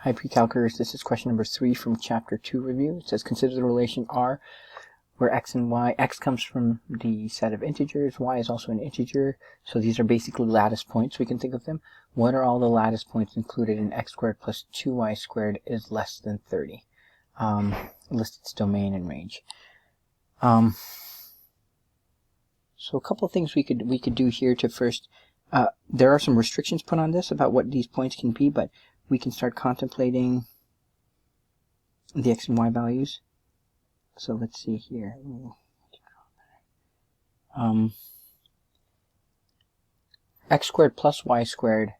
Hi Precalculus, this is question number 3 from chapter 2 review. It says consider the relation R where x and y, x comes from the set of integers, y is also an integer, so these are basically lattice points, we can think of them. What are all the lattice points included in x squared plus 2y squared is less than 30? List its domain and range. So a couple of things we could do here to first, there are some restrictions put on this about what these points can be, but we can start contemplating the x and y values. So let's see here. X squared plus y squared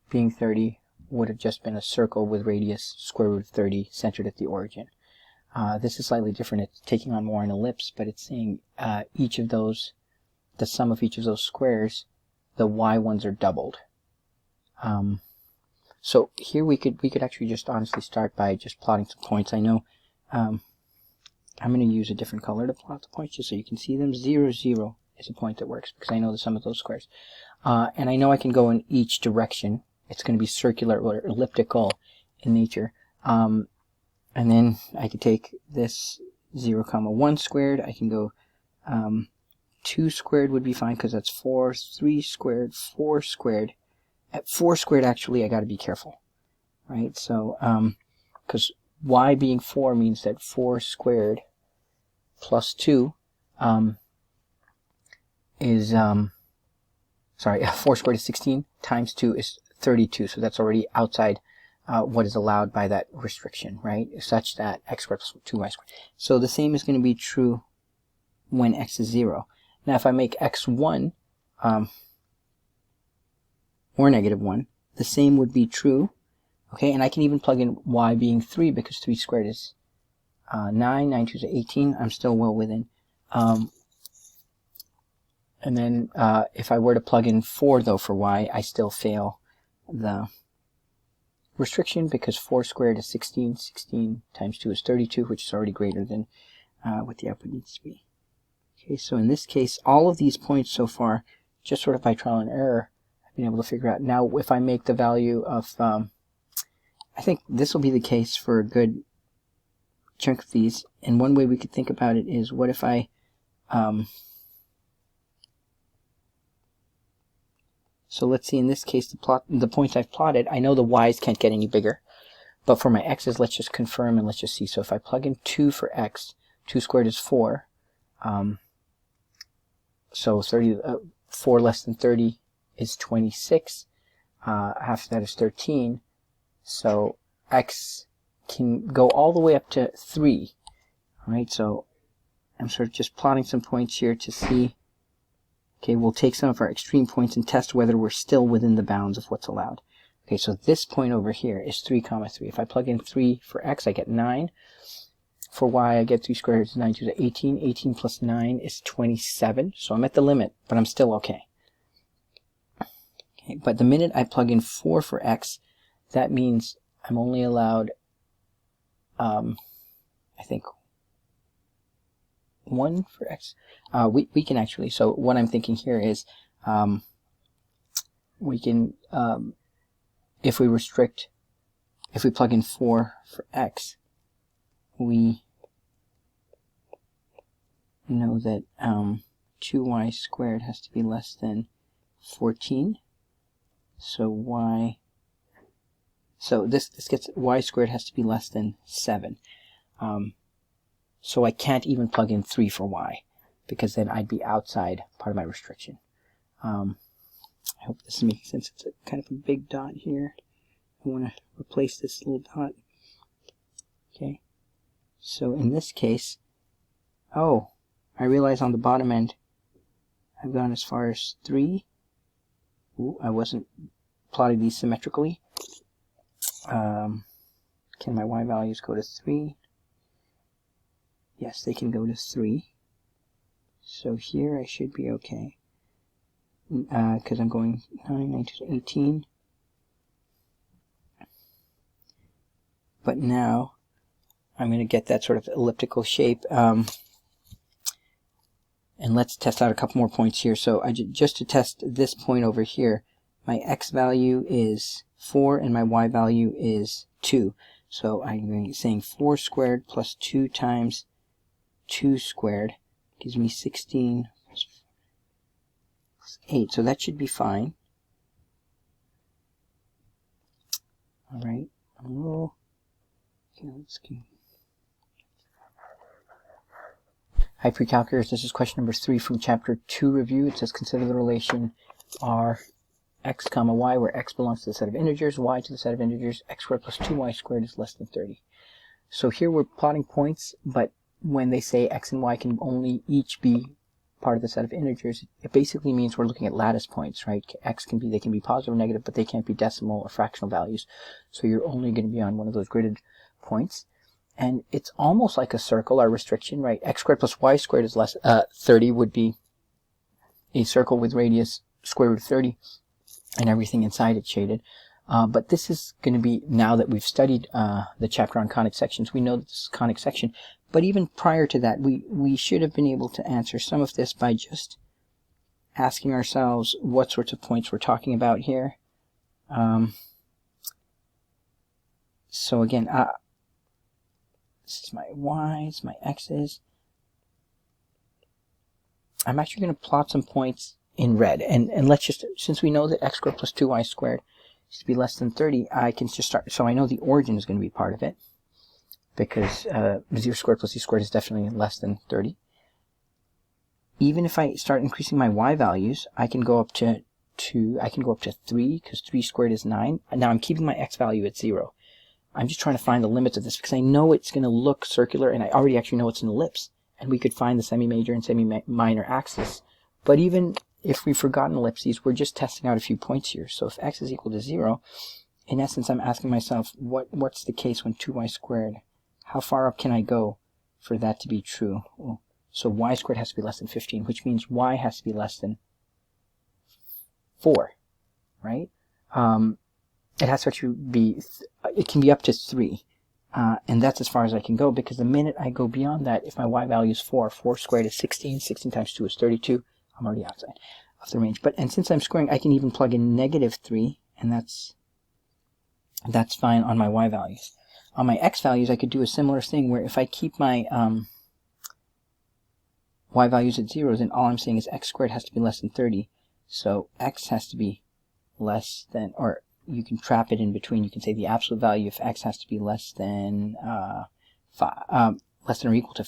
being 30 would have just been a circle with radius square root of 30 centered at the origin. This is slightly different. It's taking on more an ellipse, but it's saying each of those, the sum of each of those squares, the y ones are doubled. So here we could actually just honestly start by just plotting some points. I know I'm going to use a different color to plot the points just so you can see them. 0, 0 is a point that works because I know the sum of those squares. And I know I can go in each direction. It's going to be circular or elliptical in nature. And then I could take this 0, 1 squared. I can go 2 squared would be fine because that's 4, 3 squared, 4 squared. At 4 squared, actually, I got to be careful, right? So, because y being 4 means that 4 squared plus 2 is, sorry, 4 squared is 16 times 2 is 32. So that's already outside what is allowed by that restriction, right? Such that x squared plus 2y squared. So the same is going to be true when x is 0. Now, if I make x 1, or negative 1, the same would be true. Okay, and I can even plug in y being 3 because 3 squared is 9, 9 2 is 18. I'm still well within. And then if I were to plug in 4 though for y, I still fail the restriction because 4 squared is 16. 16 times 2 is 32, which is already greater than what the output needs to be. Okay, so in this case, all of these points so far, just sort of by trial and error, been able to figure out. Now if I make the value of I think this will be the case for a good chunk of these, and one way we could think about it is what if I so let's see, in this case the points I've plotted, I know the y's can't get any bigger, but for my x's let's just confirm and let's just see. So if I plug in 2 for x, 2 squared is 4, so 4 less than 30 is 26, half of that is 13, so x can go all the way up to 3, right? So I'm sort of just plotting some points here to see, okay, we'll take some of our extreme points and test whether we're still within the bounds of what's allowed. Okay, so this point over here is 3, 3. If I plug in 3 for x, I get 9. For y, I get 3 squared is 9 2 is 18. 18 plus 9 is 27, so I'm at the limit, but I'm still okay. Okay, but the minute I plug in 4 for x, that means I'm only allowed, I think, 1 for x. We can actually, so what I'm thinking here is, we can, if we plug in 4 for x, we know that 2y squared has to be less than 14. So this gets y squared has to be less than 7. So I can't even plug in 3 for y because then I'd be outside part of my restriction. I hope this is making sense. It's a kind of a big dot here. I want to replace this little dot. Okay. So in this case, oh, I realize on the bottom end I've gone as far as 3. Ooh, I wasn't plotting these symmetrically. Can my y values go to 3? Yes, they can go to 3. So here I should be okay. Because I'm going 9, 9 to 18. But now I'm going to get that sort of elliptical shape. And let's test out a couple more points here. So just to test this point over here, my x value is 4 and my y value is 2. So I'm saying 4 squared plus 2 times 2 squared gives me 16 plus 8. So that should be fine. Alright. Okay, let's go. Hi Precalculus, this is question number 3 from chapter 2 review. It says consider the relation R x comma y, where x belongs to the set of integers, y to the set of integers, x squared plus 2y squared is less than 30. So here we're plotting points, but when they say x and y can only each be part of the set of integers, it basically means we're looking at lattice points, right? X can be, they can be positive or negative, but they can't be decimal or fractional values. So you're only going to be on one of those gridded points. And it's almost like a circle, our restriction, right? X squared plus y squared is less, 30 would be a circle with radius square root of 30. And everything inside it shaded. But this is going to be, now that we've studied the chapter on conic sections, we know that this is a conic section. But even prior to that, we should have been able to answer some of this by just asking ourselves what sorts of points we're talking about here. So again, this is my y's, my x's. I'm actually going to plot some points in red, and let's just, since we know that x squared plus 2y squared is to be less than 30, I can just start, so I know the origin is going to be part of it, because 0 squared plus z squared is definitely less than 30. Even if I start increasing my y values, I can go up to 2, I can go up to 3, because 3 squared is 9. Now I'm keeping my x value at 0. I'm just trying to find the limits of this, because I know it's going to look circular, and I already actually know it's an ellipse, and we could find the semi-major and semi-minor axis. But even if we've forgotten ellipses, we're just testing out a few points here. So if x is equal to 0, in essence, I'm asking myself, what's the case when 2y squared? How far up can I go for that to be true? Well, so y squared has to be less than 15, which means y has to be less than 4, right? It has to actually be, it can be up to 3. And that's as far as I can go, because the minute I go beyond that, if my y value is 4, 4 squared is 16, 16 times 2 is 32, I'm already outside of the range. And since I'm squaring, I can even plug in -3, and that's fine on my y values. On my x values, I could do a similar thing, where if I keep my y values at 0, then all I'm saying is x squared has to be less than 30. So x has to be less than, or you can trap it in between. You can say the absolute value of x has to be less than 5, less than or equal to,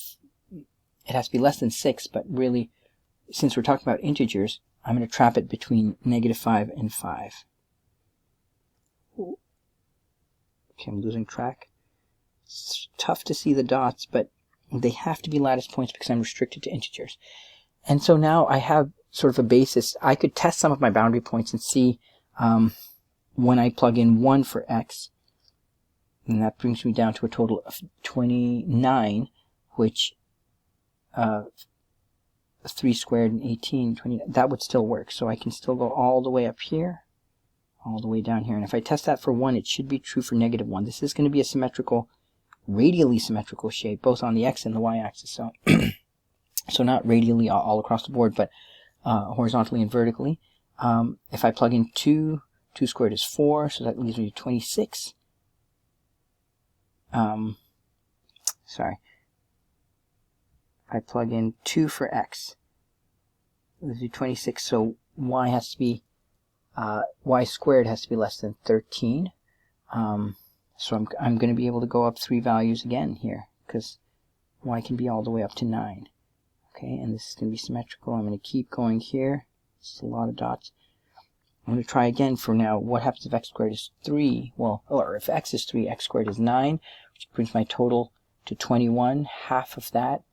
it has to be less than 6, but really, since we're talking about integers, I'm going to trap it between -5 and 5. Okay, I'm losing track. It's tough to see the dots, but they have to be lattice points because I'm restricted to integers. And so now I have sort of a basis. I could test some of my boundary points and see when I plug in 1 for x, and that brings me down to a total of 29, which 3 squared and 18, 29, that would still work. So I can still go all the way up here, all the way down here. And if I test that for 1, it should be true for -1. This is going to be a symmetrical, radially symmetrical shape, both on the x and the y axis. So, so not radially all across the board, but horizontally and vertically. If I plug in 2, 2 squared is 4, so that leaves me 26. Sorry. I plug in 2 for x. It leaves me 26, so y has to be, y squared has to be less than 13. So I'm going to be able to go up 3 values again here, because y can be all the way up to 9. Okay, and this is going to be symmetrical. I'm going to keep going here. It's a lot of dots. I'm going to try again for now. What happens if x squared is 3? Well, or if x is 3, x squared is 9, which brings my total to 21. Half of that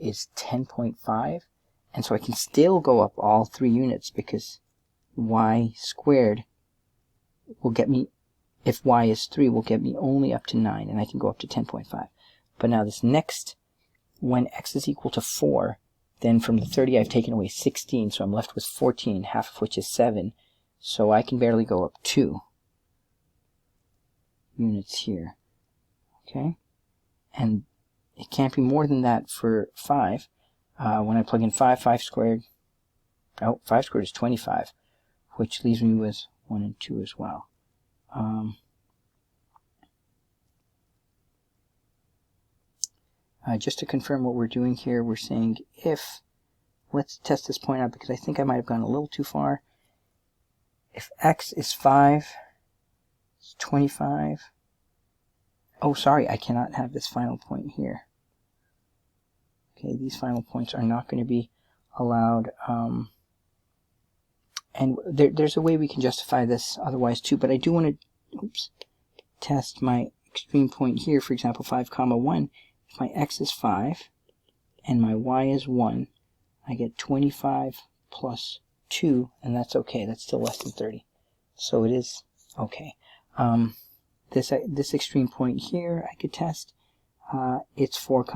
is 10.5. And so I can still go up all 3 units, because y squared will get me, if y is 3, will get me only up to 9, and I can go up to 10.5. But now this next, when x is equal to 4, then from the 30 I've taken away 16, so I'm left with 14, half of which is 7. So I can barely go up 2 units here. Okay? And it can't be more than that for 5. When I plug in 5, 5 squared, oh, 5 squared is 25, which leaves me with 1 and 2 as well. Just to confirm what we're doing here, we're saying if, let's test this point out because I think I might have gone a little too far. If x is 5, it's 25. Oh, sorry, I cannot have this final point here. Okay, these final points are not going to be allowed. And there's a way we can justify this otherwise too, but I do want to test my extreme point here, for example, 5, 1. If my x is 5 and my y is 1, I get 25 plus 2, and that's okay. That's still less than 30. So it is okay. This extreme point here I could test. It's 4,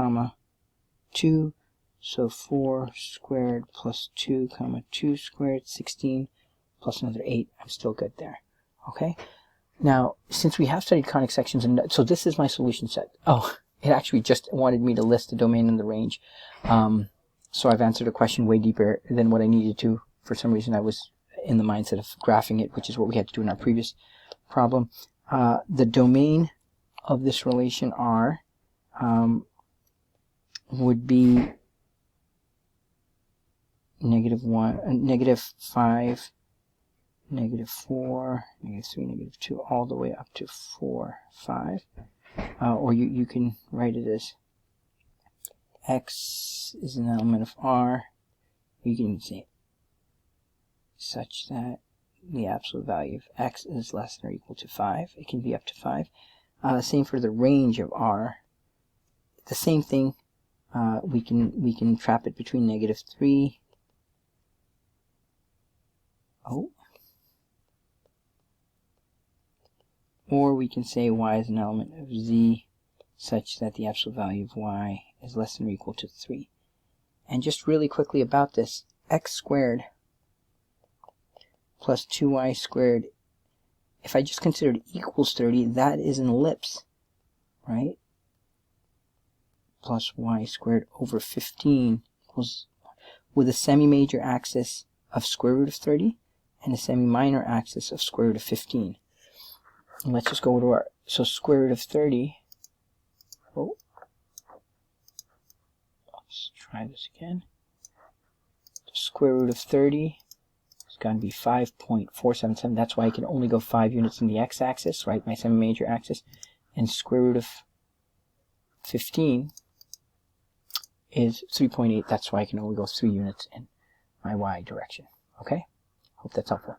2. So 4 squared plus 2, 2 squared, 16, plus another 8. I'm still good there. Okay? Now, since we have studied conic sections, and so this is my solution set. Oh, it actually just wanted me to list the domain and the range. So I've answered a question way deeper than what I needed to. For some reason, I was in the mindset of graphing it, which is what we had to do in our previous problem. The domain of this relation R would be -1, -5, -4, -3, -2, all the way up to 4, 5. Or you can write it as x is an element of R. You can say it such that the absolute value of x is less than or equal to 5. It can be up to 5. Same for the range of R. The same thing. We can trap it between -3. Or we can say y is an element of z such that the absolute value of y is less than or equal to 3. And just really quickly about this, x squared plus 2y squared, if I just consider it equals 30, that is an ellipse, right? Plus y squared over 15 equals, with a semi-major axis of square root of 30 and a semi-minor axis of square root of 15. And let's just go to our, so square root of 30, let's try this again. Square root of 30 is going to be 5.477. That's why I can only go 5 units in the x-axis, right, my semi-major axis. And square root of 15 is 3.8. That's why I can only go 3 units in my y direction. Okay? Hope that's helpful.